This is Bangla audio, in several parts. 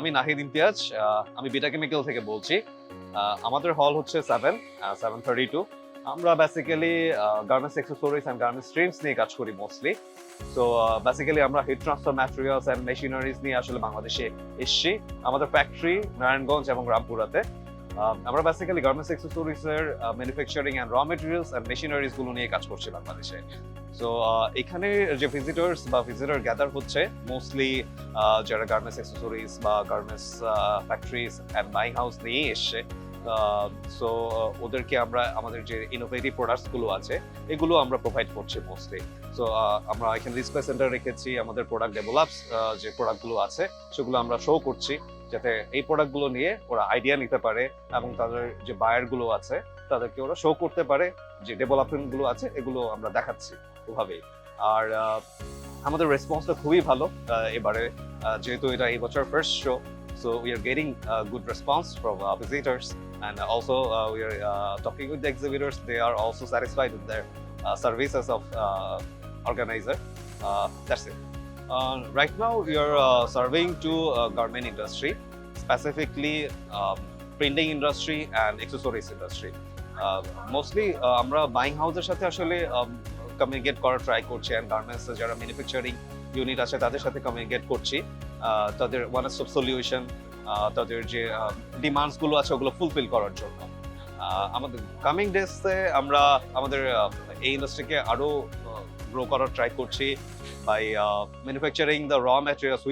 আমি নাহিদ ইমতিয়াজ, আমি বিটা কেমিক্যাল থেকে বলছি। আমাদের হল হচ্ছে 732। আমরা basically garments accessories and garments Trends নিয়ে কাজ করি মোস্টলি। সো বেসিক্যালি আমরা heat transfer materials and machineries নিয়ে আসলে বাংলাদেশে এসেছি। আমাদের ফ্যাক্টরি নারায়ণগঞ্জ এবং রামপুরাতে। আমরা বেসিক্যালি গার্মেন্টস অ্যাক্সেসরিজ এর manufacturing and raw materials and machineries গুলো নিয়ে কাজ করছি বাংলাদেশে। সো এখানে যে ভিজিটর গ্যাদার হচ্ছে মোস্টলি যারা গার্মেন্টস অ্যাক্সেসরিজ বা garments factories and buying house নিয়ে এসছে। সো ওদেরকে আমরা আমাদের যে ইনোভেটিভ প্রোডাক্টস গুলো আছে এগুলো আমরা প্রোভাইড করছি মোস্টলি। সো আমরা এখানে ডিসপ্লে সেন্টার রেখেছি, আমাদের প্রোডাক্ট ডেভেলপস যে প্রোডাক্টগুলো আছে সেগুলো আমরা শো করছি, যাতে এই প্রোডাক্টগুলো নিয়ে ওরা আইডিয়া নিতে পারে এবং তাদের যে বায়ার গুলো আছে তাদেরকে ওরা শো করতে পারে, যে ডেভেলপমেন্ট গুলো আছে এগুলো আমরা দেখাচ্ছি ওভাবেই। আর আমাদের রেসপন্সটা খুবই ভালো এবারে, যেহেতু এটা এই বছর first show. So we are getting good response from visitors, and also we are talking with the exhibitors. They are also satisfied with their services of organizer. That's it. Right now we are serving to garment industry, specifically printing industry and accessories industry. Mostly আমরা বাইং হাউসের সাথে আসলে কমিউনিকেট করার ট্রাই করছি, and গার্মেন্টস যারা ম্যানুফ্যাকচারিং ইউনিট আছে তাদের সাথে কমিউনিকেট করছি, তাদের ওয়ান স্টপ সলিউশন, তাদের যে ডিমান্ডস গুলো আছে ওগুলো ফুলফিল করার জন্য। আমাদের কামিং ডেজে আমরা আমাদের এই ইন্ডাস্ট্রিকে আরো গ্রো করার ট্রাই করছি by manufacturing the raw materials.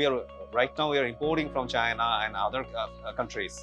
Right now we are importing from China and other countries.